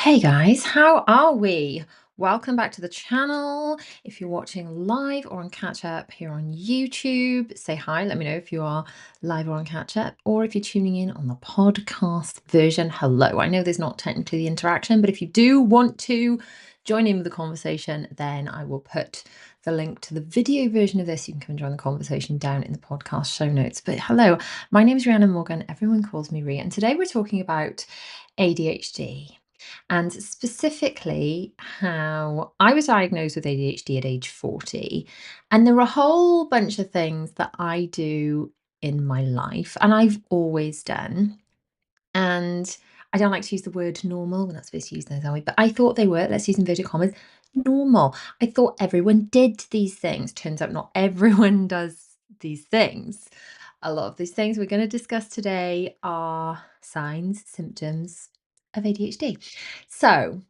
Hey guys, how are we? Welcome back to the channel. If you're watching live or on catch up here on YouTube, say hi. Let me know if you are live or on catch up, or if you're tuning in on the podcast version. Hello. I know there's not technically the interaction, but if you do want to join in with the conversation, then I will put the link to the video version of this. You can come and join the conversation down in the podcast show notes. But hello, my name is Rhiannon Morgan. Everyone calls me Rhi, and today we're talking about ADHD. And specifically, how I was diagnosed with ADHD at age 40. And there were a whole bunch of things that I do in my life, and I've always done. And I don't like to use the word normal. We're not supposed to use those, are we? But I thought they were, let's use inverted commas, normal. I thought everyone did these things. Turns out not everyone does these things. A lot of these things we're going to discuss today are signs, symptoms of ADHD. So,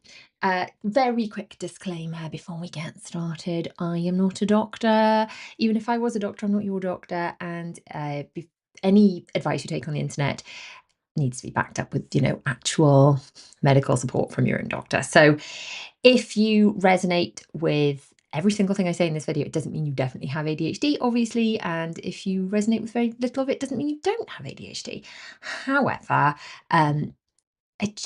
very quick disclaimer before we get started. I am not a doctor. Even if I was a doctor, I'm not your doctor. And any advice you take on the internet needs to be backed up with, actual medical support from your own doctor. So if you resonate with every single thing I say in this video, it doesn't mean you definitely have ADHD, obviously. And if you resonate with very little of it, doesn't mean you don't have ADHD. However, um,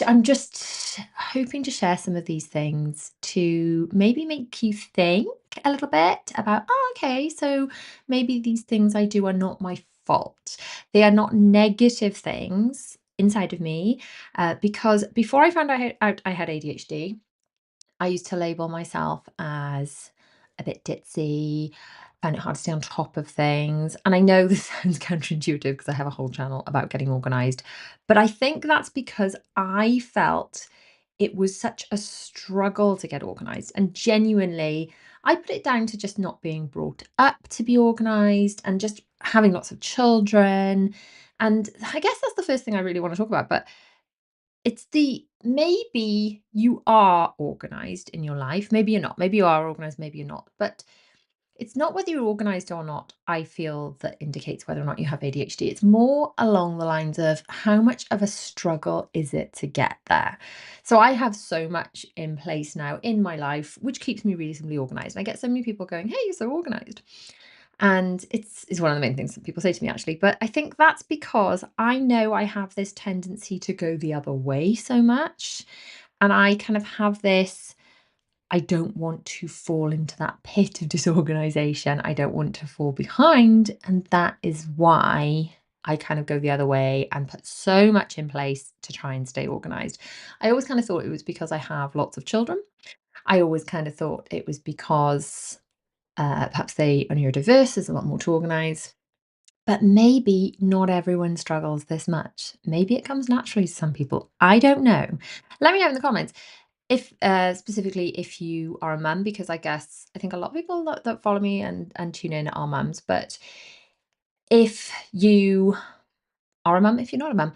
I'm just hoping to share some of these things to maybe make you think a little bit about, oh, okay, so maybe these things I do are not my fault. They are not negative things inside of me. Because before I found out I had ADHD, I used to label myself as a bit ditzy, found it hard to stay on top of things. And I know this sounds counterintuitive because I have a whole channel about getting organized, but I think that's because I felt it was such a struggle to get organized. And genuinely, I put it down to just not being brought up to be organized and just having lots of children. And I guess that's the first thing I really want to talk about. But it's the maybe you are organized in your life, maybe you're not, maybe you are organized, maybe you're not, but it's not whether you're organized or not, I feel, that indicates whether or not you have ADHD. It's more along the lines of how much of a struggle is it to get there. So I have so much in place now in my life, which keeps me reasonably organized. And I get so many people going, hey, you're so organized. And it's one of the main things that people say to me, actually. But I think that's because I know I have this tendency to go the other way so much. And I kind of have this, I don't want to fall into that pit of disorganization. I don't want to fall behind. And that is why I kind of go the other way and put so much in place to try and stay organized. I always kind of thought it was because I have lots of children. I always kind of thought it was because perhaps they are neurodiverse, there's a lot more to organise. But maybe not everyone struggles this much. Maybe it comes naturally to some people. I don't know. Let me know in the comments if specifically if you are a mum, because I think a lot of people that follow me and tune in are mums. But if you are a mum, if you're not a mum,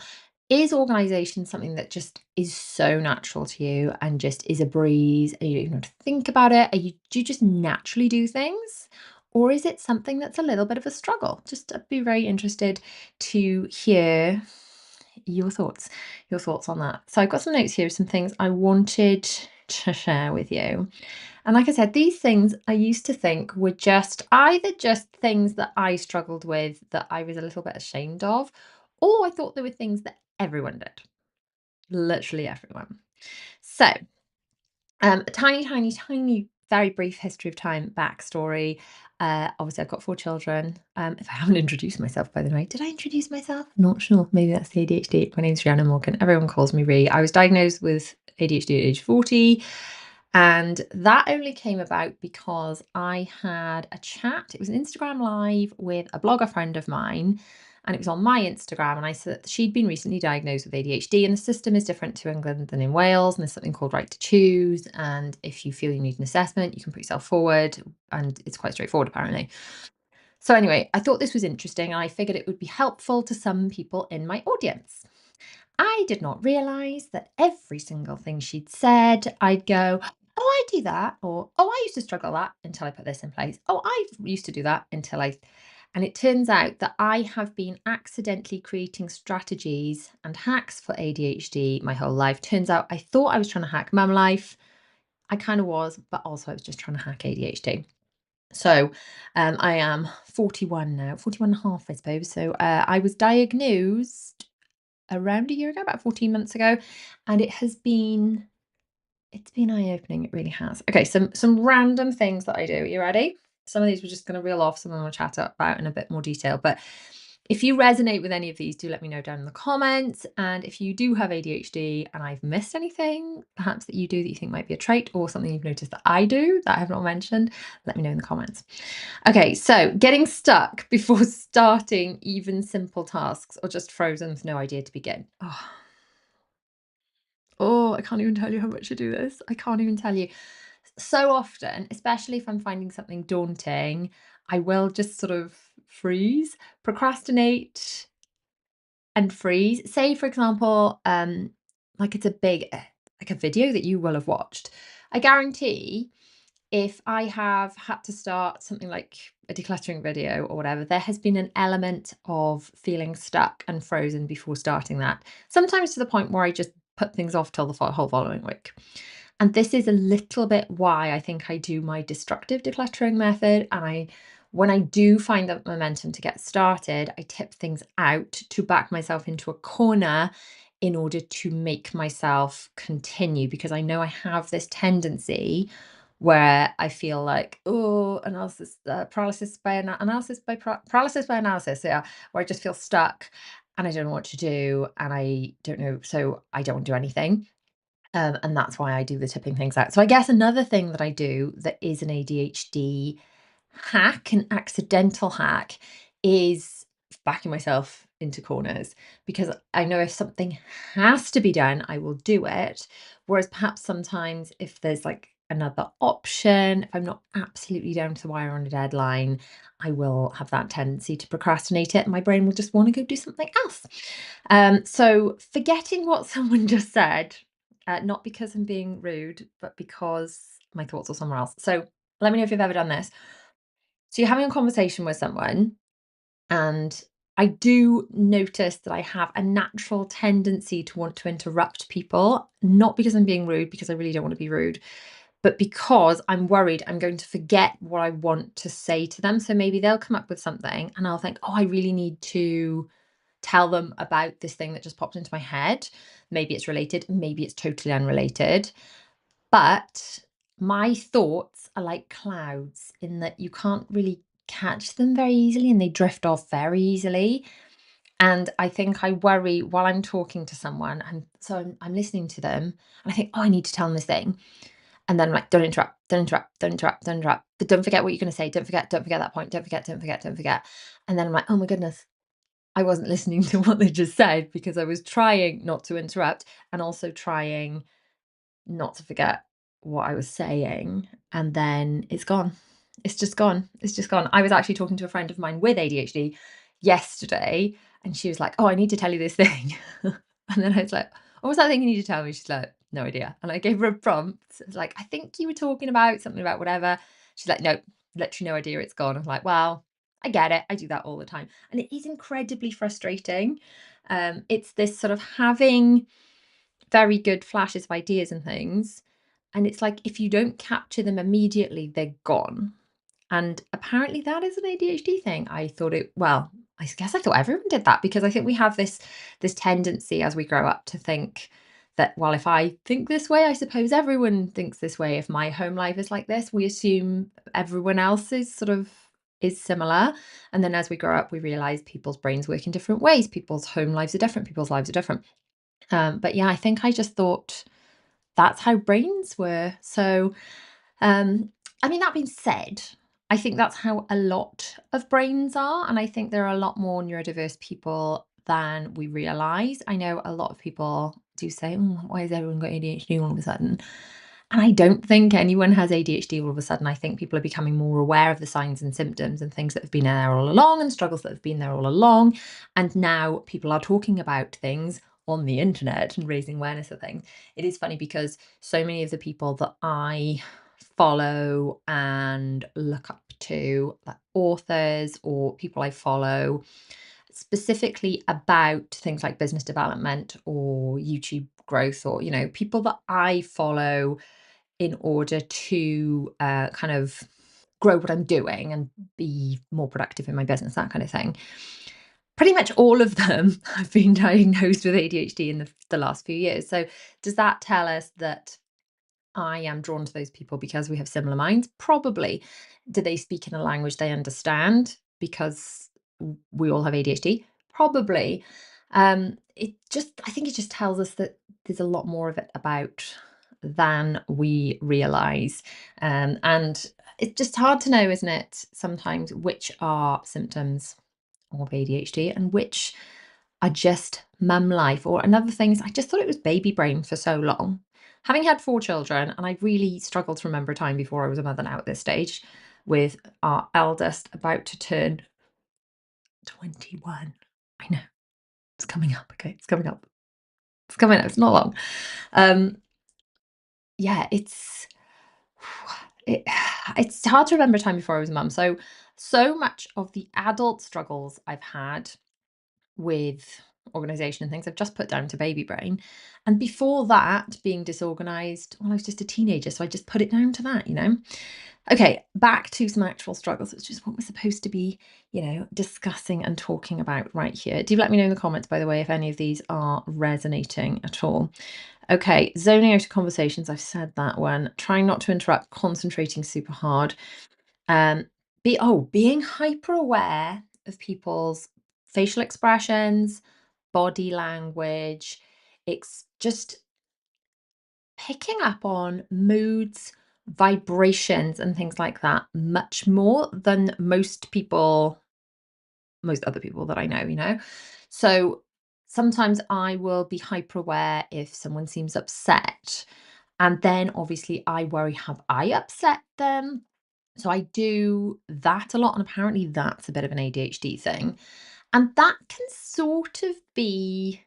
is organisation something that just is so natural to you and just is a breeze and you don't even have to think about it? Do you just naturally do things? Or is it something that's a little bit of a struggle? Just I'd be very interested to hear your thoughts on that. So I've got some notes here, some things I wanted to share with you. And like I said, these things I used to think were just either just things that I struggled with that I was a little bit ashamed of, or I thought they were things that everyone did. Literally everyone. So, a tiny, very brief history of time backstory. Obviously, I've got 4 children. If I haven't introduced myself, by the way, did I introduce myself? Not sure. Maybe that's the ADHD. My name's Rhiannon Morgan. Everyone calls me Rhi. I was diagnosed with ADHD at age 40. And that only came about because I had a chat. It was an Instagram live with a blogger friend of mine, and it was on my Instagram. And I said that she'd been recently diagnosed with ADHD, and the system is different to England than in Wales. And there's something called right to choose. And if you feel you need an assessment, you can put yourself forward, and it's quite straightforward, apparently. So, anyway, I thought this was interesting, and I figured it would be helpful to some people in my audience. I did not realize that every single thing she'd said, I'd go, oh, I do that. Or, oh, I used to struggle that until I put this in place. Oh, I used to do that until I. And it turns out that I have been accidentally creating strategies and hacks for ADHD my whole life. Turns out I thought I was trying to hack mum life. I kind of was, but also I was just trying to hack ADHD. So I am 41 now, 41 and a half, I suppose. So I was diagnosed around a year ago, about 14 months ago, and it's been eye-opening, it really has. Okay, some random things that I do. You ready? Some of these we're just going to reel off, some of them we'll chat about in a bit more detail. But if you resonate with any of these, do let me know down in the comments. And if you do have ADHD and I've missed anything, perhaps that you do that you think might be a trait or something you've noticed that I do that I have not mentioned, let me know in the comments. Okay, so getting stuck before starting even simple tasks or just frozen with no idea to begin. Oh, I can't even tell you how much I do this. I can't even tell you. So often, especially if I'm finding something daunting, I will just sort of freeze, procrastinate and freeze. Say, for example, like it's a big, like a video that you will have watched. I guarantee if I have had to start something like a decluttering video or whatever, there has been an element of feeling stuck and frozen before starting that. Sometimes to the point where I just put things off till the whole following week. And this is a little bit why I think I do my destructive decluttering method. And when I do find that momentum to get started, I tip things out to back myself into a corner in order to make myself continue, because I know I have this tendency where I feel like, oh, analysis, paralysis by analysis by paralysis by analysis, yeah, where I just feel stuck and I don't know what to do and I don't know, so I don't do anything. And that's why I do the tipping things out. So I guess another thing that I do that is an ADHD hack, an accidental hack, is backing myself into corners, because I know if something has to be done, I will do it. Whereas perhaps sometimes if there's like another option, if I'm not absolutely down to the wire on a deadline, I will have that tendency to procrastinate it and my brain will just want to go do something else. So forgetting what someone just said, not because I'm being rude, but because my thoughts are somewhere else. So let me know if you've ever done this. So you're having a conversation with someone, and I do notice that I have a natural tendency to want to interrupt people, not because I'm being rude, because I really don't want to be rude, but because I'm worried I'm going to forget what I want to say to them. So maybe they'll come up with something and I'll think, oh, I really need to tell them about this thing that just popped into my head. Maybe it's related, maybe it's totally unrelated. But my thoughts are like clouds in that you can't really catch them very easily and they drift off very easily. And I think I worry while I'm talking to someone, and so I'm listening to them and I think, oh, I need to tell them this thing. And then I'm like, don't interrupt, don't interrupt, don't interrupt, don't interrupt. But don't forget what you're going to say. Don't forget that point. Don't forget, don't forget, don't forget. And then I'm like, oh my goodness, I wasn't listening to what they just said because I was trying not to interrupt and also trying not to forget what I was saying, and then it's gone. It's just gone. It's just gone. I was actually talking to a friend of mine with ADHD yesterday, and she was like, "Oh, I need to tell you this thing." And then I was like, "What was that thing you need to tell me?" She's like, "No idea." And I gave her a prompt. I was like, "I think you were talking about something about whatever." She's like, "Nope, literally no idea. It's gone." I'm like, "Well, I get it. I do that all the time." And it is incredibly frustrating. It's this sort of having very good flashes of ideas and things. And it's like if you don't capture them immediately, they're gone. And apparently that is an ADHD thing. I thought it, well, I guess I thought everyone did that, because I think we have this tendency as we grow up to think that, well, if I think this way, I suppose everyone thinks this way. If my home life is like this, we assume everyone else is sort of is similar. And then as we grow up, we realize people's brains work in different ways. People's home lives are different. People's lives are different. But yeah, I think I just thought that's how brains were. So, I mean, that being said, I think that's how a lot of brains are. And I think there are a lot more neurodiverse people than we realize. I know a lot of people do say, "Oh, why has everyone got ADHD all of a sudden?" And I don't think anyone has ADHD all of a sudden. I think people are becoming more aware of the signs and symptoms and things that have been there all along and struggles that have been there all along. And now people are talking about things on the internet and raising awareness of things. It is funny because so many of the people that I follow and look up to, like authors or people I follow, specifically about things like business development or YouTube growth, or, people that I follow in order to kind of grow what I'm doing and be more productive in my business, that kind of thing. Pretty much all of them have been diagnosed with ADHD in the last few years. So, does that tell us that I am drawn to those people because we have similar minds? Probably. Do they speak in a language they understand because we all have ADHD? Probably. I think it just tells us that there's a lot more of it about than we realize. And it's just hard to know, isn't it, sometimes which are symptoms of ADHD and which are just mum life. Or another thing is, I just thought it was baby brain for so long. Having had 4 children, and I really struggled to remember a time before I was a mother now at this stage, with our eldest about to turn 21. I know, it's coming up, okay? It's coming up. It's coming up, it's not long. Um, yeah, it, it's hard to remember a time before I was a mum. So much of the adult struggles I've had with organization and things, I've just put down to baby brain. And before that, being disorganized, well, I was just a teenager, so I just put it down to that. Okay, back to some actual struggles, which is what we're supposed to be, discussing and talking about right here. Do let me know in the comments, by the way, if any of these are resonating at all. Okay, zoning out of conversations, I've said that one. Trying not to interrupt, concentrating super hard. Um, being hyper aware of people's facial expressions, body language. It's just picking up on moods, vibrations, and things like that much more than most other people that I know. So sometimes I will be hyper aware if someone seems upset. And then obviously I worry, have I upset them? So I do that a lot. And apparently that's a bit of an ADHD thing. And that can sort of be,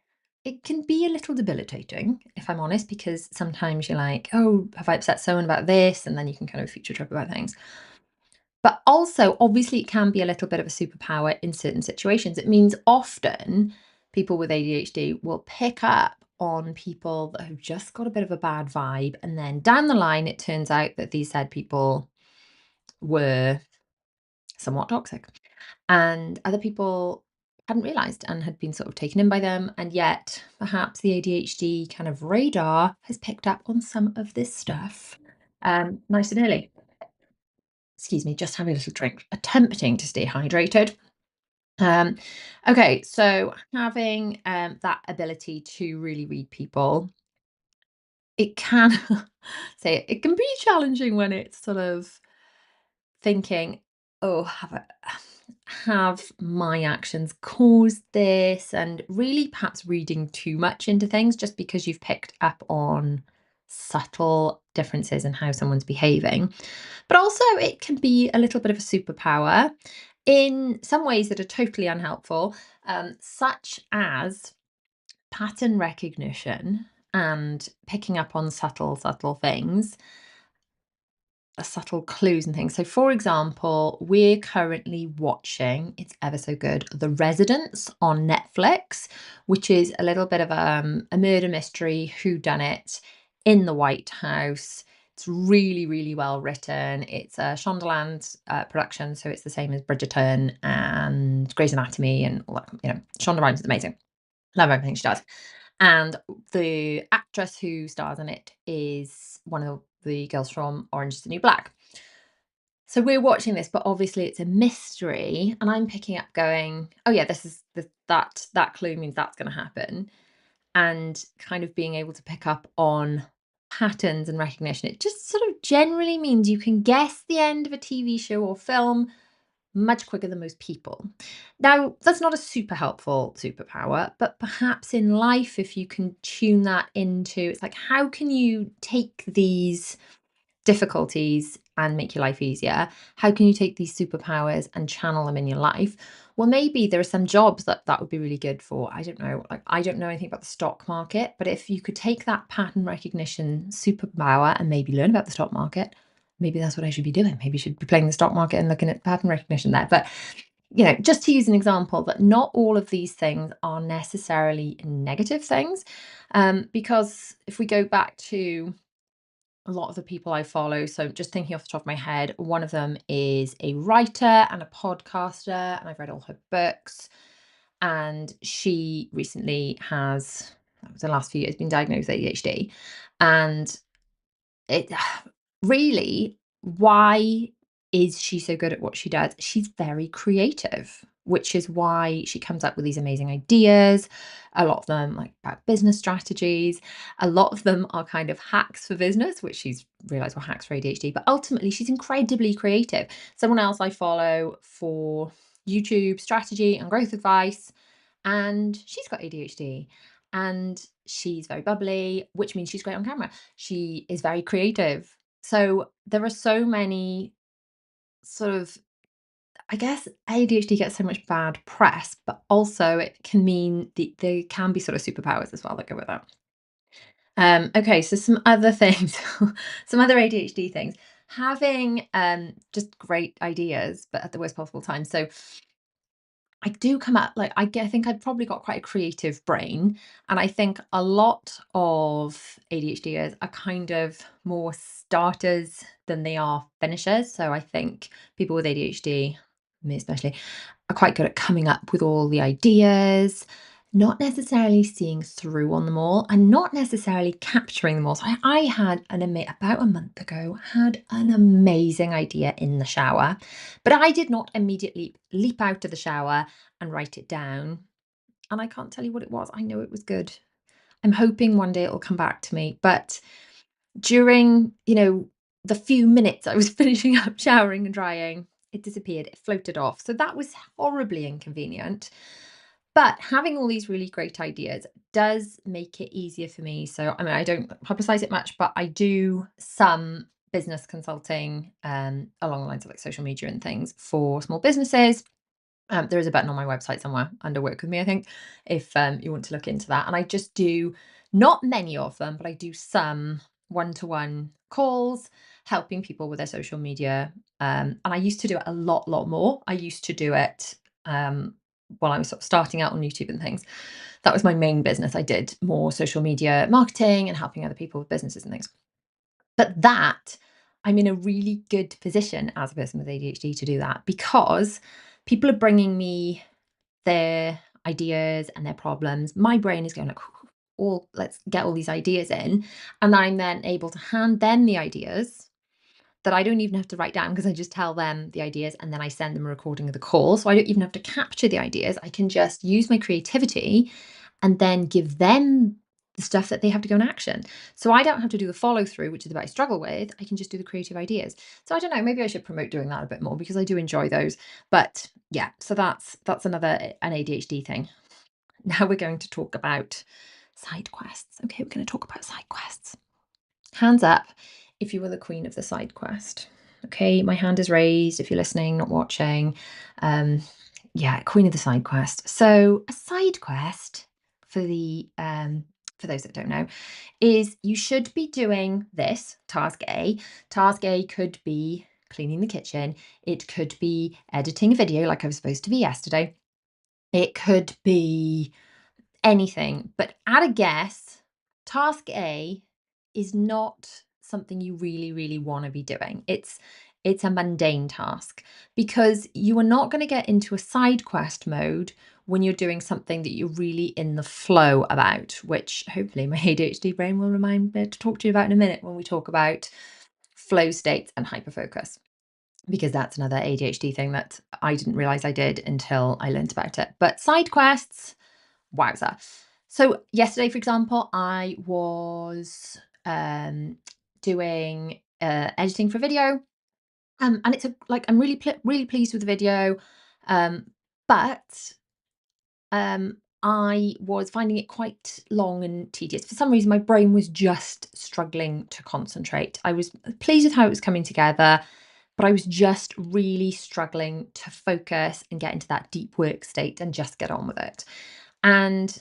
it can be a little debilitating, if I'm honest, because sometimes you're like, oh, have I upset someone about this? And then you can kind of future trip about things. But also, obviously, it can be a little bit of a superpower in certain situations. It means often people with ADHD will pick up on people that have just got a bit of a bad vibe. And then down the line, it turns out that these said people were somewhat toxic. And other people hadn't realized and had been sort of taken in by them. And yet, perhaps the ADHD kind of radar has picked up on some of this stuff nice and early. Excuse me, just having a little drink, attempting to stay hydrated. Um, okay, so having that ability to really read people, it can it can be challenging when it's sort of thinking, oh, have my actions caused this? And really perhaps reading too much into things just because you've picked up on subtle differences in how someone's behaving. But also, it can be a little bit of a superpower in some ways that are totally unhelpful, such as pattern recognition and picking up on subtle things, subtle clues and things. So, for example, we're currently watching, it's ever so good, The Residents on Netflix, which is a little bit of a murder mystery, whodunit in the White House. It's really, really well written. It's a Shondaland production, so it's the same as Bridgerton and Grey's Anatomy and all that. Shonda Rhimes is amazing. Love everything she does. And the actress who stars in it is one of the girls from Orange is the New Black. So we're watching this, but obviously it's a mystery, and I'm picking up going, "Oh yeah, this is that clue means that's gonna happen." And kind of being able to pick up on patterns and recognition. It just sort of generally means you can guess the end of a TV show or film much quicker than most people. Now, that's not a super helpful superpower, but perhaps in life, if you can tune that into, it's like, how can you take these difficulties and make your life easier? How can you take these superpowers and channel them in your life? Well, maybe there are some jobs that would be really good for. I don't know. Like, I don't know anything about the stock market, but if you could take that pattern recognition superpower and maybe learn about the stock market, maybe that's what I should be doing. Maybe I should be playing the stock market and looking at pattern recognition there. But, just to use an example, that not all of these things are necessarily negative things. Because if we go back to a lot of the people I follow, so just thinking off the top of my head, one of them is a writer and a podcaster, and I've read all her books. And she recently has, that was the last few years, been diagnosed with ADHD. And it really, why is she so good at what she does? She's very creative, which is why she comes up with these amazing ideas. A lot of them like about business strategies. A lot of them are kind of hacks for business, which she's realized were hacks for ADHD. But ultimately, she's incredibly creative. Someone else I follow for YouTube strategy and growth advice, and she's got ADHD, and she's very bubbly, which means she's great on camera. She is very creative. So there are so many sort of, I guess ADHD gets so much bad press, but also it can mean there can be sort of superpowers as well that go with that. Okay, so some other things, some other ADHD things. Having just great ideas, but at the worst possible time. So I do come at I think I've probably got quite a creative brain, and I think a lot of ADHDers are kind of more starters than they are finishers. So I think people with ADHD, me especially, are quite good at coming up with all the ideas, not necessarily seeing through on them all, and not necessarily capturing them all. So I had about a month ago, had an amazing idea in the shower, but I did not immediately leap out of the shower and write it down. And I can't tell you what it was. I know it was good. I'm hoping one day it'll come back to me. But during, the few minutes I was finishing up showering and drying, it disappeared. It floated off. So that was horribly inconvenient. But having all these really great ideas does make it easier for me. So, I mean, I don't publicize it much, but I do some business consulting along the lines of like social media and things for small businesses. There is a button on my website somewhere under work with me, I think, if you want to look into that. And I just do not many of them, but I do some one-to-one calls helping people with their social media. And I used to do it a lot more. I used to do it while I was sort of starting out on YouTube and things. That was my main business. I did more social media marketing and helping other people with businesses and things. But that, I'm in a really good position as a person with ADHD to do that because people are bringing me their ideas and their problems. My brain is going like, all let's get all these ideas in. And I'm then able to hand them the ideas that I don't even have to write down because I just tell them the ideas and then I send them a recording of the call. So I don't even have to capture the ideas. I can just use my creativity and then give them the stuff that they have to go and action. So I don't have to do the follow through, which is the bit I struggle with. I can just do the creative ideas. So I don't know, maybe I should promote doing that a bit more because I do enjoy those. But yeah, so that's another an ADHD thing. Now we're going to talk about side quests. Okay, we're going to talk about side quests. Hands up if you were the queen of the side quest. Okay, my hand is raised if you're listening, not watching. Um, yeah, queen of the side quest. So a side quest for the for those that don't know is you should be doing this task A. Task A could be cleaning the kitchen. It could be editing a video like I was supposed to be yesterday. It could be anything, but at a guess, task A is not something you really want to be doing. It's a mundane task because you are not going to get into a side quest mode when you're doing something that you're really in the flow about, which hopefully my ADHD brain will remind me to talk to you about in a minute when we talk about flow states and hyperfocus, because that's another ADHD thing that I didn't realize I did until I learned about it. But side quests, wowza. So yesterday, for example, I was doing editing for video, and it's I'm really pleased with the video, um, but I was finding it quite long and tedious. For some reason, my brain was just struggling to concentrate. I was pleased with how it was coming together, but I was just really struggling to focus and get into that deep work state and just get on with it. And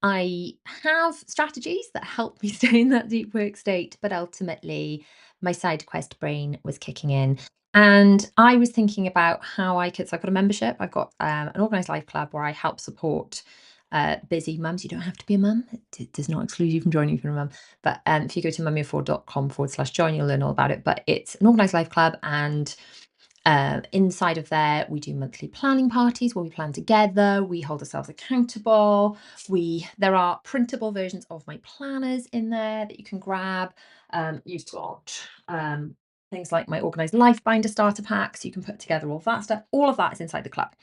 I have strategies that help me stay in that deep work state, but ultimately my side quest brain was kicking in. And I was thinking about how I could. So I've got a membership. I've got an organized life club where I help support busy mums. You don't have to be a mum. It does not exclude you from joining if you're a mum. But if you go to mummyoffour.com/join, you'll learn all about it. But it's an organized life club, and inside of there, we do monthly planning parties where we plan together. We hold ourselves accountable. There are printable versions of my planners in there that you can grab. You've got things like my organized life binder starter packs. You can put together all of that stuff. All of that is inside the club.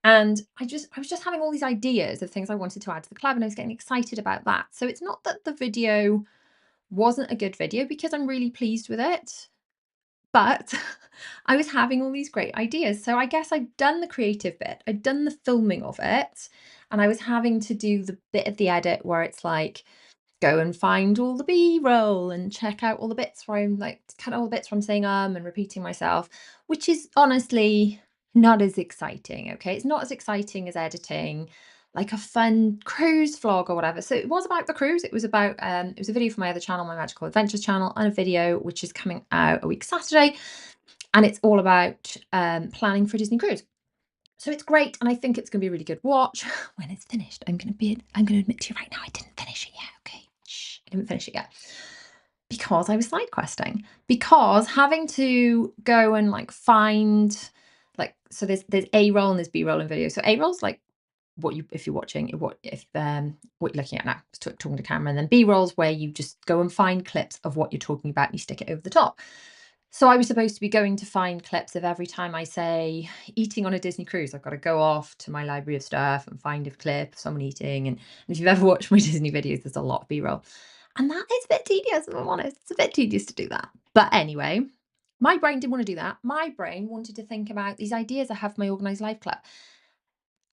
And I was just having all these ideas of things I wanted to add to the club, and I was getting excited about that. So it's not that the video wasn't a good video, because I'm really pleased with it. But I was having all these great ideas. So I guess I'd done the creative bit, I'd done the filming of it, and I was having to do the bit of the edit where it's like, go and find all the B-roll and check out all the bits where I'm like, cut all the bits where I'm saying and repeating myself, which is honestly not as exciting. Okay. It's not as exciting as editing like a fun cruise vlog or whatever. So it was about the cruise. It was about it was a video for my other channel, my Magical Adventures channel, and a video which is coming out a week Saturday. And it's all about planning for a Disney cruise. So it's great, and I think it's gonna be a really good watch when it's finished. I'm gonna admit to you right now, I didn't finish it yet, okay? Shh, I didn't finish it yet. Because I was side questing. Because having to go and like find so there's A roll and there's B roll in video. So A roll's like what you if you're watching what you're looking at now, talking to camera, and then B rolls where you just go and find clips of what you're talking about and you stick it over the top. So I was supposed to be going to find clips of every time I say eating on a Disney cruise. I've got to go off to my library of stuff and find a clip of someone eating. And if you've ever watched my Disney videos, there's a lot of B-roll. And that is a bit tedious, if I'm honest. It's a bit tedious to do that. But anyway, my brain didn't want to do that. My brain wanted to think about these ideas I have for my Organised Life Club.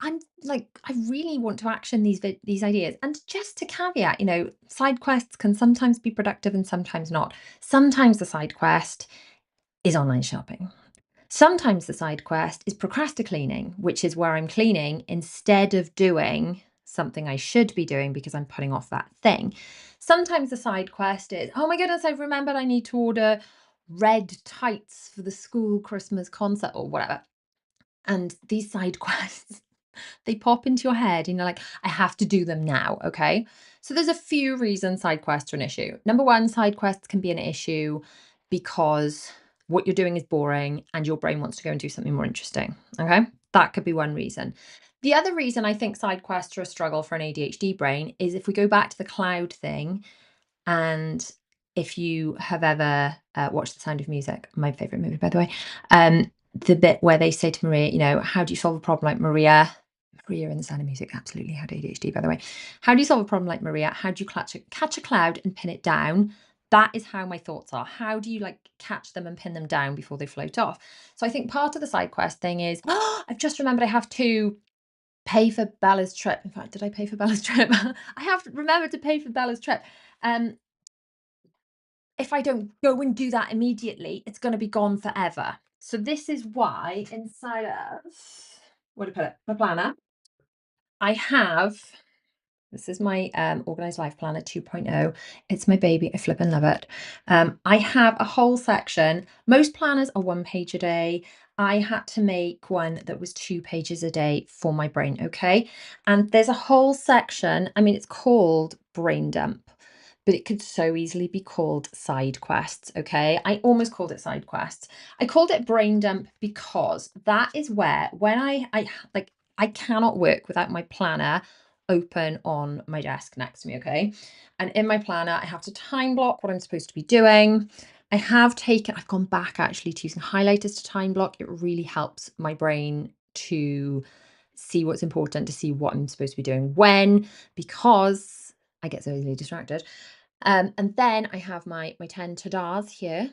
I'm like, I really want to action these ideas. And just to caveat, side quests can sometimes be productive and sometimes not. Sometimes the side quest is online shopping. Sometimes the side quest is procrastinating, which is where I'm cleaning instead of doing something I should be doing because I'm putting off that thing. Sometimes the side quest is, oh my goodness, I've remembered I need to order red tights for the school Christmas concert or whatever. And these side quests, they pop into your head and you're like, I have to do them now. Okay. So there's a few reasons side quests are an issue. Number one, side quests can be an issue because what you're doing is boring and your brain wants to go and do something more interesting. Okay. That could be one reason. The other reason I think side quests are a struggle for an ADHD brain is if we go back to the cloud thing, and if you have ever watched The Sound of Music, my favorite movie, by the way, the bit where they say to Maria, how do you solve a problem like Maria? Maria in The Sound of Music absolutely had ADHD, by the way. How do you solve a problem like Maria? How do you catch a cloud and pin it down? That is how my thoughts are. How do you catch them and pin them down before they float off? So I think part of the side quest thing is, I've just remembered I have to pay for Bella's trip. In fact, did I pay for Bella's trip? I have remembered to pay for Bella's trip. Um, if I don't go and do that immediately, it's going to be gone forever. So this is why inside of what do I put it? My planner. I have this is my organized life planner 2.0. It's my baby. I flip and love it. I have a whole section. Most planners are 1 page a day. I had to make one that was 2 pages a day for my brain. Okay. And there's a whole section. I mean, it's called brain dump, but it could so easily be called side quests. Okay. I almost called it side quests. I called it brain dump because that is where when I cannot work without my planner open on my desk next to me, okay? And in my planner, I have to time block what I'm supposed to be doing. I've gone back actually to using highlighters to time block. It really helps my brain to see what's important, to see what I'm supposed to be doing when, because I get so easily distracted. And then I have my 10 ta-das here.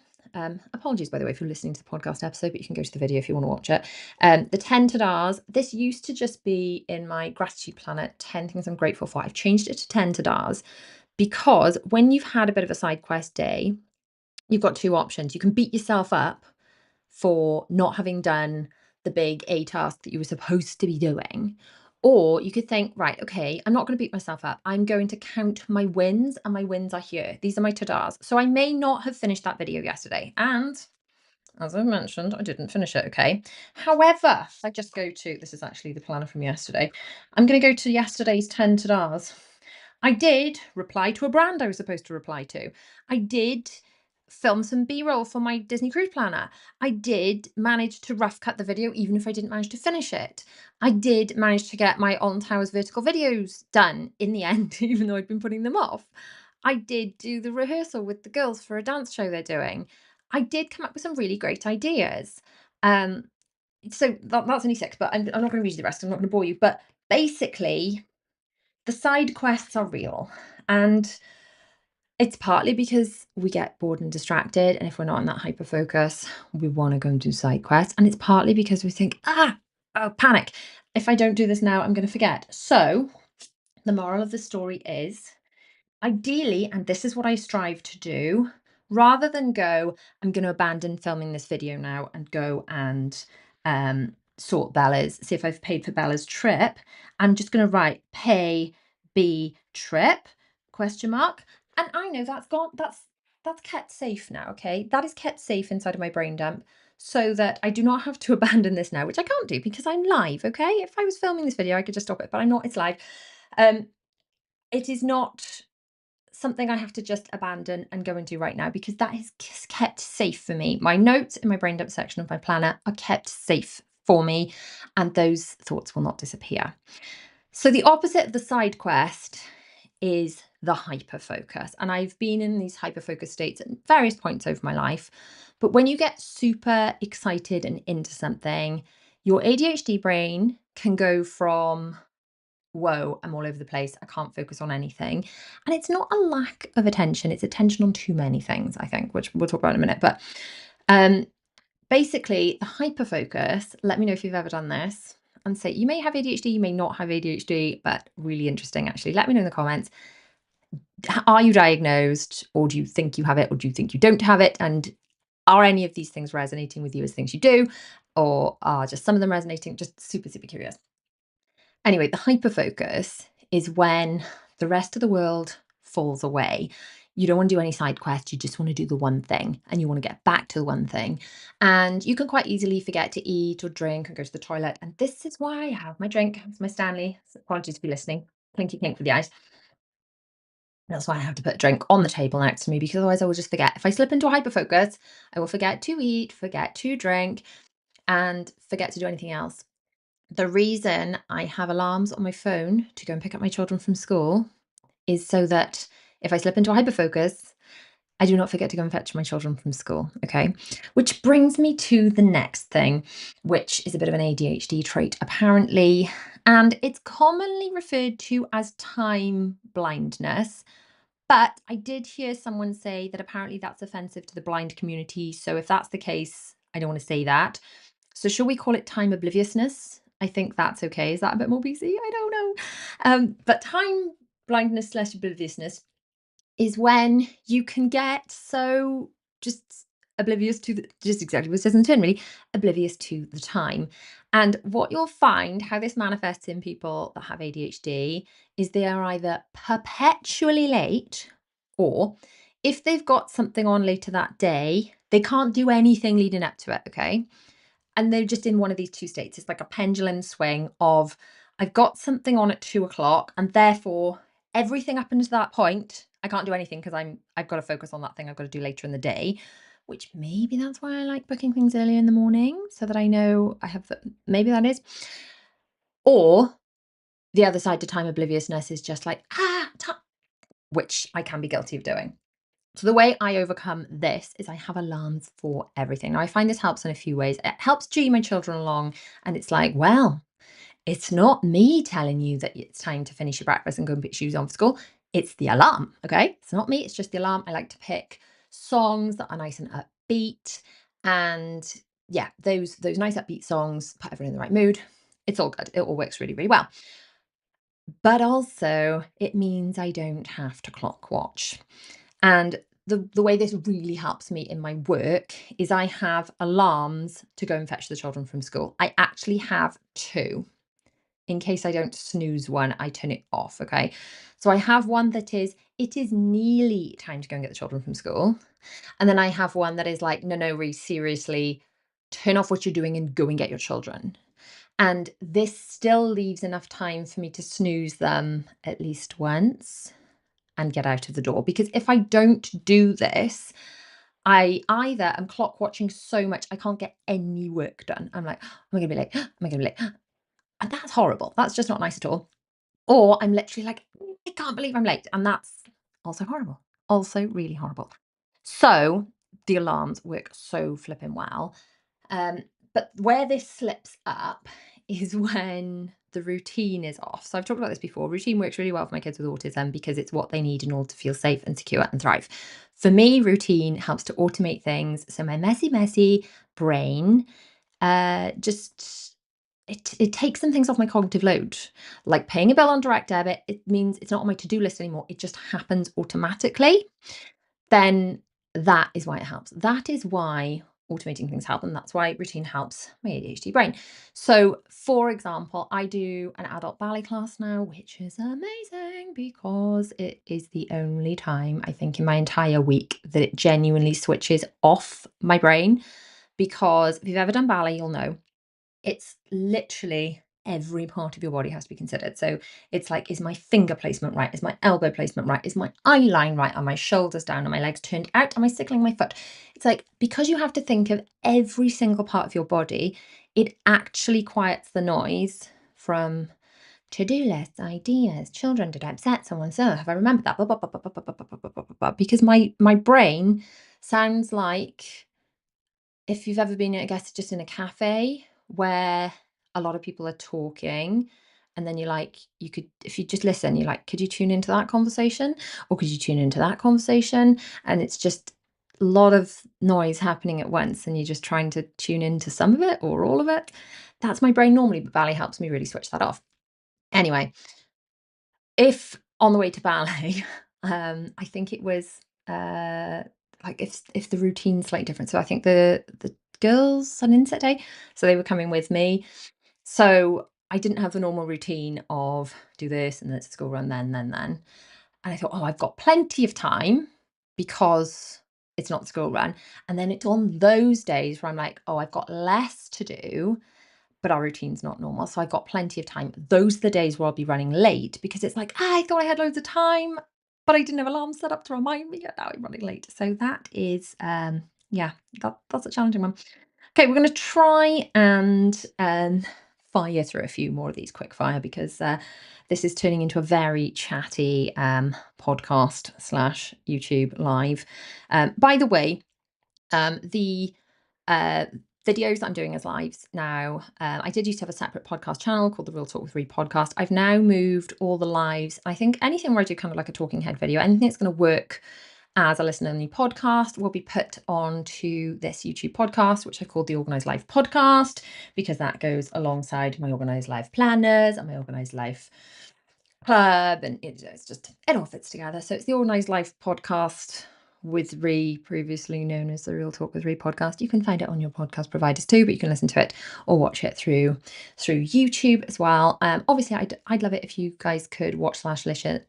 Apologies, by the way, if you're listening to the podcast episode, but you can go to the video if you want to watch it. The 10 ta-das, this used to just be in my gratitude planner, 10 things I'm grateful for. I've changed it to 10 ta-das because when you've had a bit of a side quest day, you've got two options. You can beat yourself up for not having done the big A task that you were supposed to be doing, Or you could think, right, okay, I'm not going to beat myself up. I'm going to count my wins, and my wins are here. These are my ta-das. So I may not have finished that video yesterday. And as I mentioned, I didn't finish it, okay? However, if I just go to, this is actually the planner from yesterday. I'm going to go to yesterday's 10 ta-das. I did reply to a brand I was supposed to reply to. I did film some B-roll for my Disney Cruise Planner. I did manage to rough cut the video, even if I didn't manage to finish it. I did manage to get my On Towers vertical videos done in the end, even though I'd been putting them off. I did do the rehearsal with the girls for a dance show they're doing. I did come up with some really great ideas. Um, so that's only six, but I'm not going to read you the rest. I'm not going to bore you. But basically, the side quests are real. And it's partly because we get bored and distracted. And if we're not in that hyper focus, we want to go and do side quests. And it's partly because we think, oh, panic. If I don't do this now, I'm going to forget. So the moral of the story is, ideally, and this is what I strive to do, rather than go, I'm going to abandon filming this video now and go and sort Bella's, see if I've paid for Bella's trip. I'm just going to write pay B trip question mark. And I know that's gone, that's kept safe now, okay? That is kept safe inside of my brain dump so that I do not have to abandon this now, which I can't do because I'm live, okay? If I was filming this video, I could just stop it, but I'm not, it's live. It is not something I have to just abandon and go and do right now because that is kept safe for me. My notes in my brain dump section of my planner are kept safe for me, and those thoughts will not disappear. So the opposite of the side quest is the hyper focus. And I've been in these hyper focus states at various points over my life. But when you get super excited and into something, your ADHD brain can go from, whoa, I'm all over the place, I can't focus on anything. And it's not a lack of attention, it's attention on too many things, I think, which we'll talk about in a minute. But um, basically, the hyper focus, let me know if you've ever done this and say, you may have ADHD, you may not have ADHD, but really interesting, actually. Let me know in the comments. Are you diagnosed, or do you think you have it, or do you think you don't have it? And are any of these things resonating with you as things you do, or are just some of them resonating? Just super, super curious. Anyway, the hyperfocus is when the rest of the world falls away. You don't want to do any side quests. You just want to do the one thing and you want to get back to the one thing. And you can quite easily forget to eat or drink and go to the toilet. And this is why I have my drink. It's my Stanley. Apologies for listening. Clinky clink for the eyes. That's why I have to put a drink on the table next to me because otherwise I will just forget. If I slip into a hyperfocus, I will forget to eat, forget to drink, and forget to do anything else. The reason I have alarms on my phone to go and pick up my children from school is so that if I slip into a hyperfocus, I do not forget to go and fetch my children from school. Okay. Which brings me to the next thing, which is a bit of an ADHD trait, apparently. And it's commonly referred to as time blindness. But I did hear someone say that apparently that's offensive to the blind community. So if that's the case, I don't want to say that. So shall we call it time obliviousness? I think that's okay. Is that a bit more PC? I don't know. But time blindness slash obliviousness is when you can get so just oblivious to the, just exactly what it says in the tin, really, oblivious to the time. And what you'll find, how this manifests in people that have ADHD, is they are either perpetually late, or if they've got something on later that day, they can't do anything leading up to it. Okay. And they're just in one of these two states. It's like a pendulum swing of, I've got something on at 2 o'clock, and therefore everything up until that point, I can't do anything because I've got to focus on that thing I've got to do later in the day. Which maybe that's why I like booking things earlier in the morning so that I know I have maybe that is. Or the other side to time obliviousness is just like, which I can be guilty of doing. So the way I overcome this is I have alarms for everything. Now I find this helps in a few ways. It helps G my children along, and it's like, well, it's not me telling you that it's time to finish your breakfast and go and put shoes on for school. It's the alarm. Okay. It's not me. It's just the alarm. I like to pick songs that are nice and upbeat. And yeah, those nice upbeat songs put everyone in the right mood. It's all good. It all works really, really well. But also it means I don't have to clock watch. And the way this really helps me in my work is I have alarms to go and fetch the children from school. I actually have two. in case I don't snooze one, I turn it off, okay? So I have one that is, it is nearly time to go and get the children from school. And then I have one that is like, no, no, really seriously, turn off what you're doing and go and get your children. And this still leaves enough time for me to snooze them at least once and get out of the door. Because if I don't do this, I either am clock watching so much I can't get any work done. I'm like, am I gonna be late? Am I gonna be late? And that's horrible. That's just not nice at all. Or I'm literally like, I can't believe I'm late. And that's also horrible. Also really horrible. So the alarms work so flipping well. Um, but where this slips up is when the routine is off. So I've talked about this before. Routine works really well for my kids with autism because it's what they need in order to feel safe and secure and thrive. For me, routine helps to automate things. So my messy brain just it takes some things off my cognitive load. Like paying a bill on direct debit, it means it's not on my to-do list anymore. It just happens automatically. Then that is why it helps. That is why automating things help, and that's why routine helps my ADHD brain. So, for example, I do an adult ballet class now, which is amazing because it is the only time I think in my entire week that it genuinely switches off my brain. Because if you've ever done ballet, you'll know it's literally every part of your body has to be considered. So it's like, is my finger placement right? Is my elbow placement right? Is my eye line right? Are my shoulders down? Are my legs turned out? Am I sickling my foot? It's like, because you have to think of every single part of your body, it actually quiets the noise from to-do lists, ideas, children, did I upset someone? So have I remembered that? Blah, blah, blah, blah, blah, blah, blah, blah, blah, blah, blah, blah. Because my brain sounds like, if you've ever been, I guess, just in a cafe where a lot of people are talking, and then you're like, you could, if you just listen, you're like, could you tune into that conversation? Or could you tune into that conversation? And it's just a lot of noise happening at once, and you're just trying to tune into some of it or all of it. That's my brain normally, but ballet helps me really switch that off. Anyway, if on the way to ballet, I think it was like if the routine's slightly different. So I think the girls on inset day, so they were coming with me. So I didn't have the normal routine of do this and then it's a school run, then. And I thought, oh, I've got plenty of time because it's not the school run. And then it's on those days where I'm like, oh, I've got less to do, but our routine's not normal. So I've got plenty of time. Those are the days where I'll be running late because it's like, I thought I had loads of time, but I didn't have alarms set up to remind me, and now I'm running late. So that is, yeah, that's a challenging one. Okay, we're going to try and fire through a few more of these quick fire because this is turning into a very chatty podcast slash YouTube live. By the way, the uh, videos that I'm doing as lives now, I did used to have a separate podcast channel called the Real Talk with Ree podcast. I've now moved all the lives. I think anything where I do kind of like a talking head video, anything that's going to work as a listen only podcast will be put onto this YouTube podcast, which I called the Organised Life podcast, because that goes alongside my Organised Life planners and my Organised Life club, and it's just, it all fits together. So it's the Organised Life podcast with Ree, previously known as the Real Talk with Ree podcast. You can find it on your podcast providers too, but you can listen to it or watch it through YouTube as well. Obviously, I'd love it if you guys could watch slash listen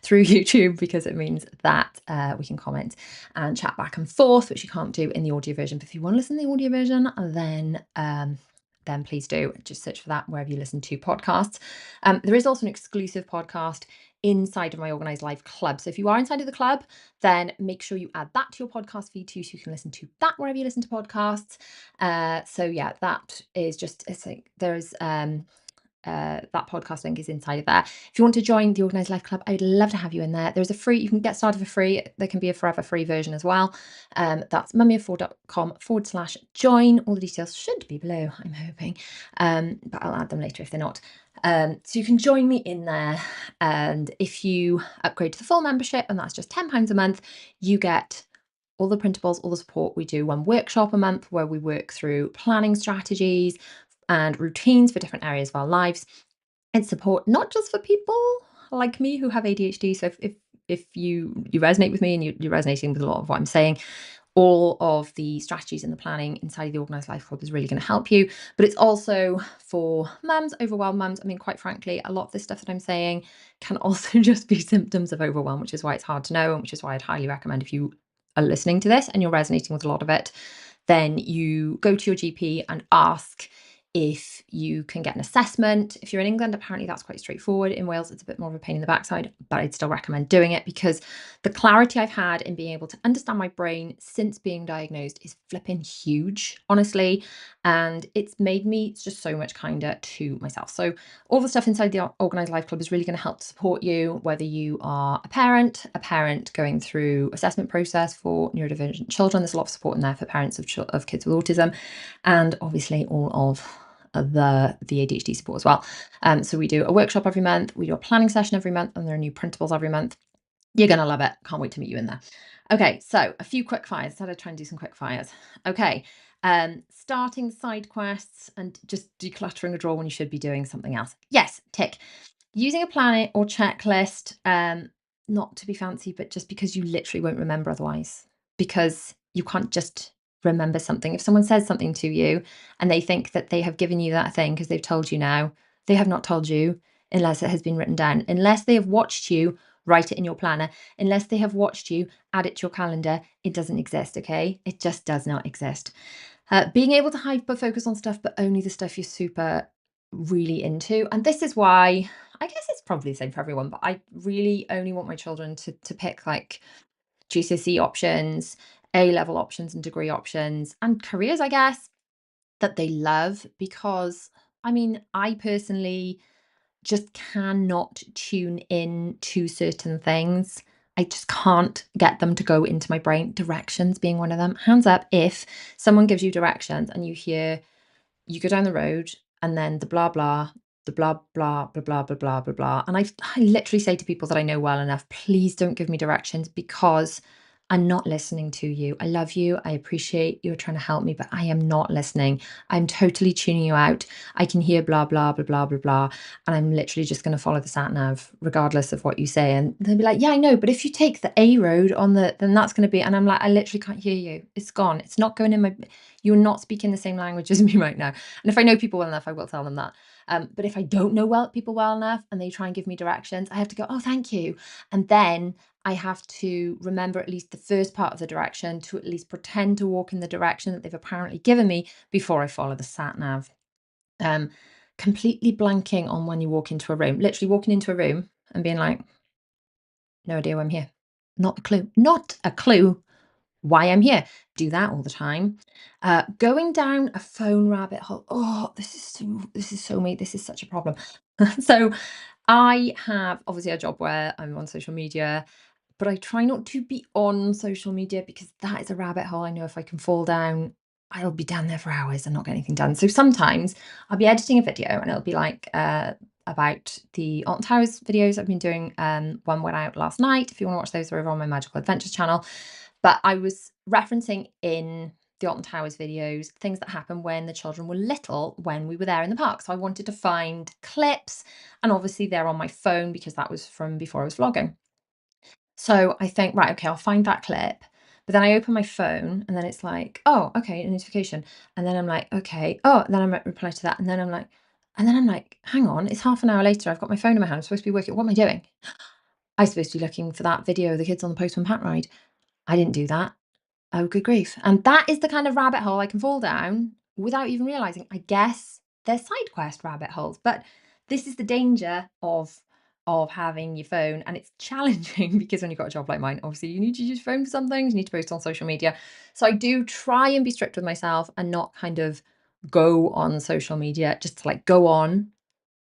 through YouTube, because it means that we can comment and chat back and forth, which you can't do in the audio version. But if you want to listen to the audio version, then please do just search for that wherever you listen to podcasts. There is also an exclusive podcast inside of my Organised Life club. So if you are inside of the club, then make sure you add that to your podcast feed too, so you can listen to that wherever you listen to podcasts. So yeah, that is just, it's like there's that podcast link is inside of there. If you want to join the Organised Life Club, I'd love to have you in there. There's a free, you can get started for free. There can be a forever free version as well. That's mummyoffour.com/join. All the details should be below, I'm hoping. But I'll add them later if they're not. So you can join me in there. And if you upgrade to the full membership, and that's just £10 a month, you get all the printables, all the support. We do one workshop a month where we work through planning strategies and routines for different areas of our lives. It's support not just for people like me who have ADHD. So if you resonate with me and you're resonating with a lot of what I'm saying, all of the strategies and the planning inside the Organised Life Club is really going to help you. But it's also for mums, overwhelmed mums. I mean, quite frankly, a lot of this stuff that I'm saying can also just be symptoms of overwhelm, which is why it's hard to know, and which is why I'd highly recommend, if you are listening to this and you're resonating with a lot of it, then you go to your GP and ask if you can get an assessment. If you're in England, apparently that's quite straightforward. In Wales, it's a bit more of a pain in the backside, but I'd still recommend doing it, because the clarity I've had in being able to understand my brain since being diagnosed is flipping huge, honestly. And it's made me just so much kinder to myself. So all the stuff inside the Organised Life Club is really going to help to support you, whether you are a parent going through assessment process for neurodivergent children. There's a lot of support in there for parents of kids with autism, and obviously all of the ADHD support as well. So we do a workshop every month, we do a planning session every month, and there are new printables every month. You're gonna love it. Can't wait to meet you in there. Okay, so a few quick fires. Thought I'd try and do some quick fires. Okay. Starting side quests and just decluttering a drawer when you should be doing something else. Yes, tick. Using a planner or checklist, not to be fancy, but just because you literally won't remember otherwise. Because you can't just remember something. If someone says something to you and they think that they have given you that thing because they've told you now, they have not told you unless it has been written down, unless they have watched you write it in your planner, unless they have watched you add it to your calendar, it doesn't exist, okay? It just does not exist. Being able to hyper focus on stuff, but only the stuff you're super really into. And this is why I guess it's probably the same for everyone, but I really only want my children to pick like GCSE options, A level options, and degree options, and careers, I guess, that they love. Because I mean, I personally just cannot tune in to certain things. I just can't get them to go into my brain. Directions being one of them. Hands up if someone gives you directions and you hear, you go down the road and then the blah blah, the blah blah blah blah blah blah blah blah. And I literally say to people that I know well enough, please don't give me directions, because I'm not listening to you. I love you. I appreciate you're trying to help me, but I am not listening. I'm totally tuning you out. I can hear blah blah blah blah blah blah, and I'm literally just going to follow the sat nav regardless of what you say. And they'll be like, "Yeah, I know, but if you take the A road on then that's going to be." And I'm like, "I literally can't hear you. It's gone. It's not going in my. You're not speaking the same language as me right now." And if I know people well enough, I will tell them that. But if I don't know people well enough and they try and give me directions, I have to go, "Oh, thank you," and then I have to remember at least the first part of the direction, to at least pretend to walk in the direction that they've apparently given me before I follow the sat nav. Um, Completely blanking on when you walk into a room, literally walking into a room and being like, no idea why I'm here. Not a clue. Not a clue why I'm here. Do that all the time. Going down a phone rabbit hole. Oh, this is so me. This is such a problem. So I have obviously a job where I'm on social media, but I try not to be on social media, because that is a rabbit hole. I know if I can fall down, I'll be down there for hours and not get anything done. So sometimes I'll be editing a video and it'll be like about the Alton Towers videos I've been doing. One went out last night. If you want to watch those, they're over on my Magical Adventures channel. But I was referencing in the Alton Towers videos things that happened when the children were little, when we were there in the park. So I wanted to find clips, and obviously they're on my phone because that was from before I was vlogging. So I think, right, okay, I'll find that clip. But then I open my phone and then it's like, oh, okay, a notification. And then I'm like, okay, oh, and then I might reply to that. And then I'm like, hang on, it's half an hour later. I've got my phone in my hand. I'm supposed to be working. What am I doing? I'm supposed to be looking for that video of the kids on the Postman Pat ride. I didn't do that. Oh, good grief. And that is the kind of rabbit hole I can fall down without even realizing. I guess they're side quest rabbit holes, but this is the danger of having your phone, and it's challenging because when you've got a job like mine, obviously you need to use your phone for some things, you need to post on social media. So I do try and be strict with myself and not kind of go on social media just to like go on,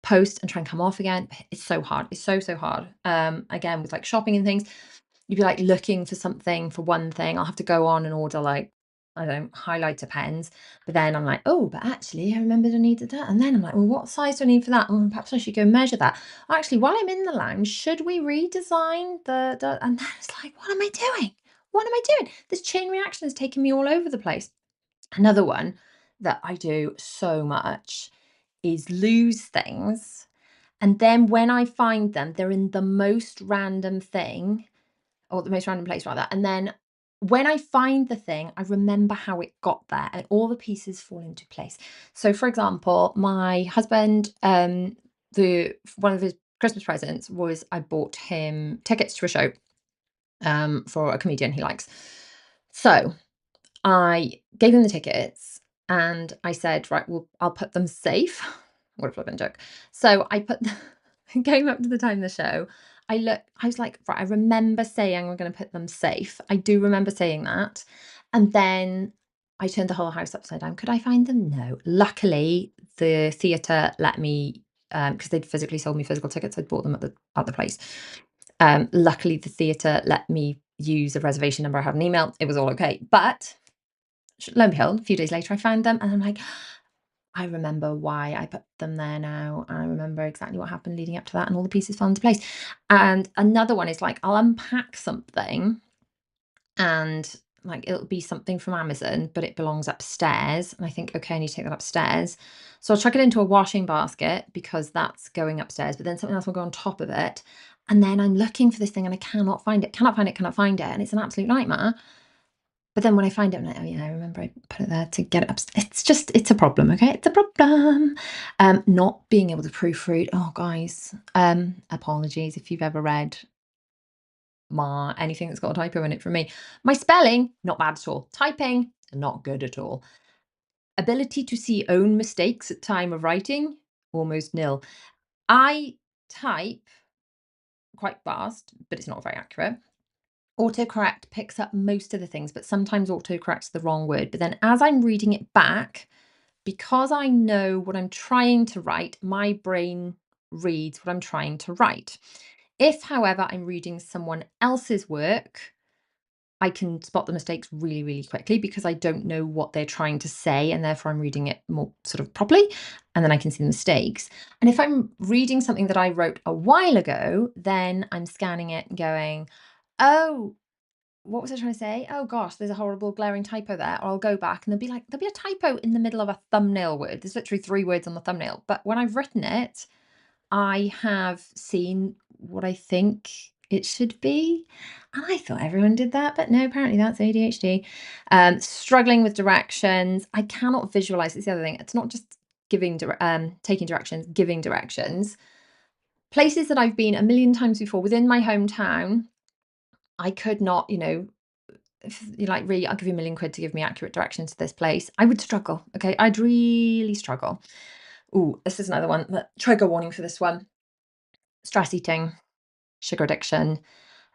post and try and come off again. It's so hard. It's so hard. Again, with like shopping and things, you'd be like looking for something for one thing. I'll have to go on and order like, I don't know, highlighter pens. But then I'm like, oh, but actually I remembered I needed that. And then I'm like, well, what size do I need for that? Oh, perhaps I should go measure that. Actually, while I'm in the lounge, should we redesign the and then it's like, what am I doing? What am I doing? This chain reaction has taken me all over the place. Another one that I do so much is lose things. And then when I find them, they're in the most random thing, or the most random place rather. And then when I find the thing, I remember how it got there and all the pieces fall into place. So, for example, my husband, the one of his Christmas presents was I bought him tickets to a show for a comedian he likes. So I gave him the tickets and I said, right, well, I'll put them safe. What a flippant joke. So I put came up to the time of the show. I was like, right, I remember saying we're going to put them safe. I do remember saying that. And then I turned the whole house upside down. Could I find them? No. Luckily, the theatre let me, because they'd physically sold me physical tickets. I'd bought them at the place. Luckily, the theatre let me use a reservation number. I had an email. It was all okay. But lo and behold, a few days later, I found them, and I'm like, I remember why I put them there now. I remember exactly what happened leading up to that, and all the pieces fell into place. And another one is like, I'll unpack something and like it'll be something from Amazon, but it belongs upstairs. And I think, okay, I need to take that upstairs. So I'll chuck it into a washing basket because that's going upstairs, but then something else will go on top of it. And then I'm looking for this thing and I cannot find it, cannot find it, cannot find it. And it's an absolute nightmare. But then when I find it, I'm like, oh yeah, I remember I put it there to get it up. It's a problem, okay? It's a problem. Not being able to proofread. Oh, guys, apologies if you've ever read anything that's got a typo in it from me. My spelling, not bad at all. Typing, not good at all. Ability to see own mistakes at time of writing, almost nil. I type quite fast, but it's not very accurate. Autocorrect picks up most of the things, but sometimes autocorrect's the wrong word. But then as I'm reading it back, because I know what I'm trying to write, my brain reads what I'm trying to write. If, however, I'm reading someone else's work, I can spot the mistakes really, really quickly because I don't know what they're trying to say, and therefore I'm reading it more sort of properly, and then I can see the mistakes. And if I'm reading something that I wrote a while ago, then I'm scanning it and going, oh, what was I trying to say? Oh gosh, there's a horrible glaring typo there. Or I'll go back and there'll be a typo in the middle of a thumbnail word. There's literally 3 words on the thumbnail. But when I've written it, I have seen what I think it should be. And I thought everyone did that, but no, apparently that's ADHD. Struggling with directions. I cannot visualize. It's the other thing. It's not just taking directions, giving directions. Places that I've been a million times before within my hometown, I could not, if you're like, really, I'll give you £1,000,000 to give me accurate directions to this place. I would struggle. Okay. I'd really struggle. Oh, this is another one. Trigger warning for this one. Stress eating, sugar addiction,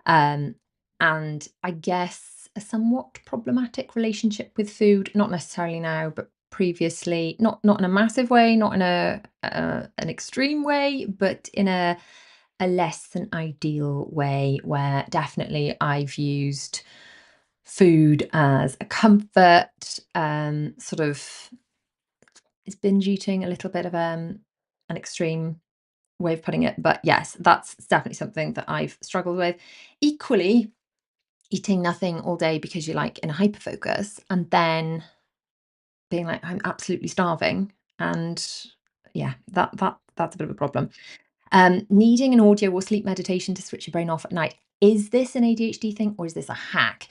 um, and I guess a somewhat problematic relationship with food. Not necessarily now, but previously. Not in a massive way, not in an extreme way, but in a less than ideal way. Where definitely I've used food as a comfort. Sort of is binge eating a little bit of an extreme way of putting it, but yes, that's definitely something that I've struggled with. Equally, eating nothing all day because you're like in a hyperfocus and then being like, I'm absolutely starving. And yeah, that's a bit of a problem. Needing an audio or sleep meditation to switch your brain off at night. Is this an ADHD thing or is this a hack?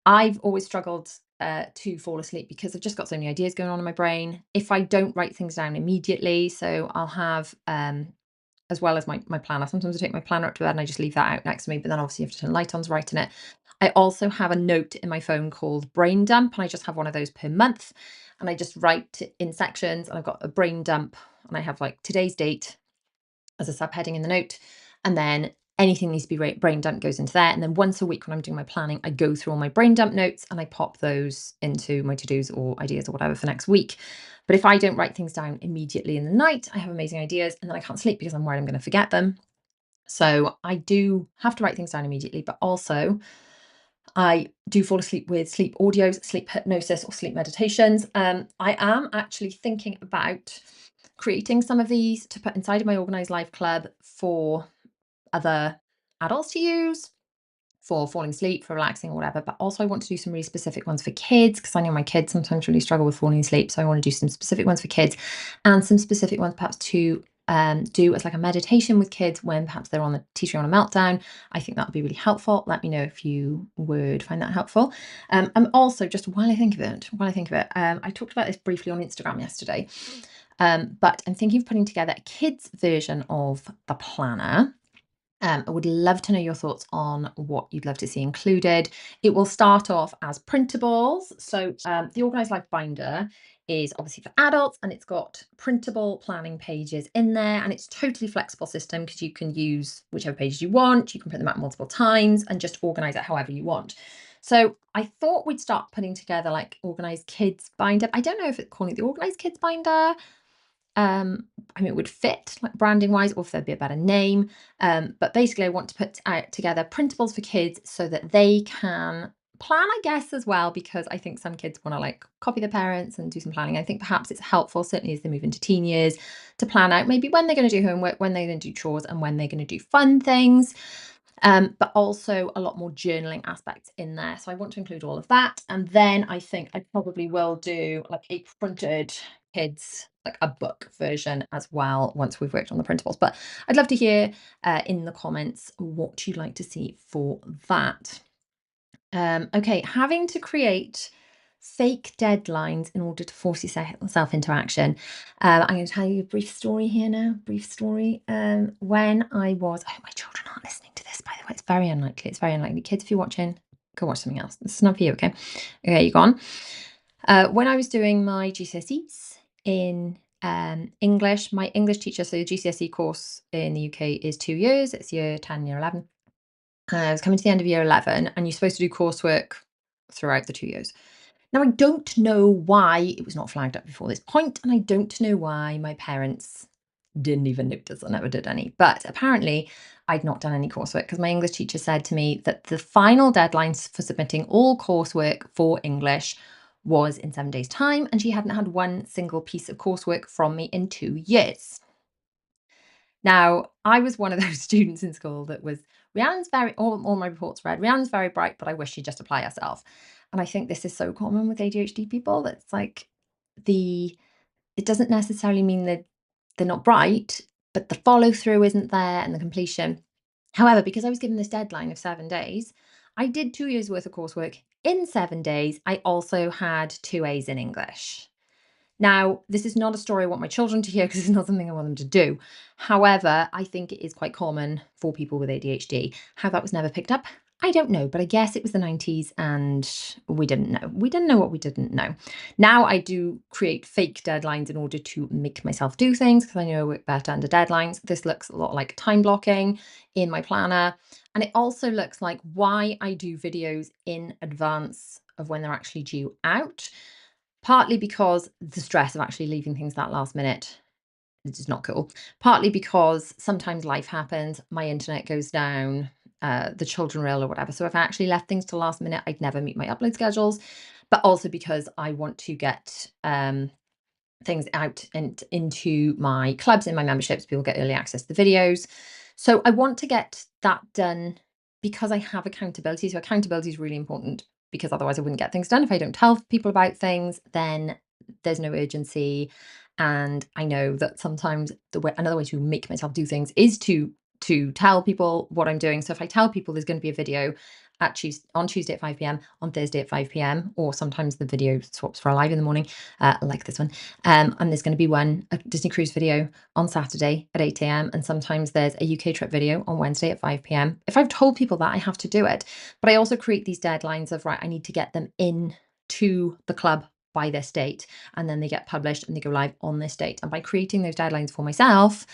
I've always struggled to fall asleep because I've just got so many ideas going on in my brain. If I don't write things down immediately, so I'll have as well as my planner. Sometimes I take my planner up to bed and I just leave that out next to me, but then obviously you have to turn the light on to write in it. I also have a note in my phone called brain dump, and I just have one of those per month. And I just write in sections, and I've got a brain dump, and I have like today's date as a subheading in the note. And then anything needs to be brain dump goes into there. And then once a week when I'm doing my planning, I go through all my brain dump notes and I pop those into my to-dos or ideas or whatever for next week. But if I don't write things down immediately in the night, I have amazing ideas and then I can't sleep because I'm worried I'm going to forget them. So I do have to write things down immediately, but also I do fall asleep with sleep audios, sleep hypnosis, or sleep meditations. I am actually thinking about creating some of these to put inside of my Organised Life Club for other adults to use for falling asleep, for relaxing, or whatever. But also, I want to do some really specific ones for kids because I know my kids sometimes really struggle with falling asleep. So I want to do some specific ones for kids and some specific ones perhaps to do as like a meditation with kids when perhaps they're on the teetering on a meltdown. I think that would be really helpful. Let me know if you would find that helpful. And also, just while I think of it, I talked about this briefly on Instagram yesterday. But I'm thinking of putting together a kids version of the planner. I would love to know your thoughts on what you'd love to see included. It will start off as printables. So the Organised Life binder is obviously for adults, and it's got printable planning pages in there, and it's totally flexible system because you can use whichever pages you want. You can print them out multiple times and just organize it however you want. So I thought we'd start putting together like Organised Kids binder. I don't know if it's calling it the Organised Kids binder. I mean, it would fit like branding wise, or if there'd be a better name. But basically, I want to put out together printables for kids so that they can plan, I guess, as well, because I think some kids want to like copy their parents and do some planning. I think perhaps it's helpful, certainly as they move into teen years, to plan out maybe when they're going to do homework, when they're going to do chores, and when they're going to do fun things. But also a lot more journaling aspects in there. So I want to include all of that. And then I think I probably will do like a printed kids, like a book version as well, once we've worked on the printables. But I'd love to hear in the comments what you'd like to see for that. Okay, having to create fake deadlines in order to force yourself into action. I'm going to tell you a brief story here now. Brief story. When I was, I hope my children aren't listening to this, by the way. It's very unlikely. It's very unlikely. Kids, if you're watching, go watch something else. This is not for you, okay? Okay, you're gone. When I was doing my GCSEs in English, my English teacher, so the GCSE course in the UK is 2 years. It's year 10, year 11. I was coming to the end of year 11, and you're supposed to do coursework throughout the 2 years. Now, I don't know why it was not flagged up before this point, and I don't know why my parents didn't even notice. I never did any. But apparently, I'd not done any coursework because my English teacher said to me that the final deadlines for submitting all coursework for English was in 7 days' time, and she hadn't had one single piece of coursework from me in 2 years. Now, I was one of those students in school that was Rhiannon's very all my reports read, Rhiannon's very bright, but I wish she'd just apply herself. And I think this is so common with ADHD people. That's like the it doesn't necessarily mean that they're not bright, but the follow through isn't there and the completion. However, because I was given this deadline of 7 days, I did 2 years worth of coursework in 7 days. I also had two A's in English. Now, this is not a story I want my children to hear because it's not something I want them to do. However, I think it is quite common for people with ADHD. How that was never picked up, I don't know, but I guess it was the 90s and we didn't know. We didn't know what we didn't know. Now I do create fake deadlines in order to make myself do things because I know I work better under deadlines. This looks a lot like time blocking in my planner. And it also looks like why I do videos in advance of when they're actually due out. Partly because the stress of actually leaving things that last minute is just not cool. Partly because sometimes life happens, my internet goes down, the children are ill or whatever. So if I actually left things to last minute, I'd never meet my upload schedules. But also because I want to get things out and into my clubs and my memberships. People get early access to the videos. So I want to get that done because I have accountability. So accountability is really important because otherwise I wouldn't get things done. If I don't tell people about things, then there's no urgency. And I know that sometimes another way to make myself do things is to tell people what I'm doing. So if I tell people there's going to be a video on Tuesday at 5 p.m, on Thursday at 5 p.m, or sometimes the video swaps for a live in the morning, like this one. And there's going to be a Disney Cruise video on Saturday at 8 a.m. And sometimes there's a UK trip video on Wednesday at 5 p.m. If I've told people that, I have to do it. But I also create these deadlines of, right, I need to get them in to the club by this date. And then they get published and they go live on this date. And by creating those deadlines for myself,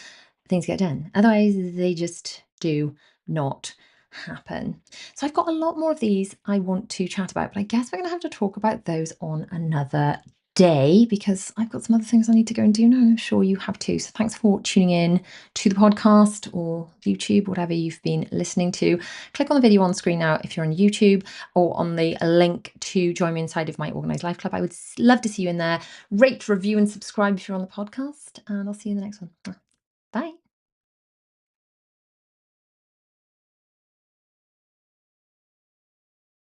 things get done. Otherwise, they just do not happen. So I've got a lot more of these I want to chat about, but I guess we're going to have to talk about those on another day because I've got some other things I need to go and do now. I'm sure you have too. So thanks for tuning in to the podcast or YouTube, whatever you've been listening to. Click on the video on screen now if you're on YouTube, or on the link to join me inside of my Organised Life Club. I would love to see you in there. Rate, review, and subscribe if you're on the podcast, and I'll see you in the next one.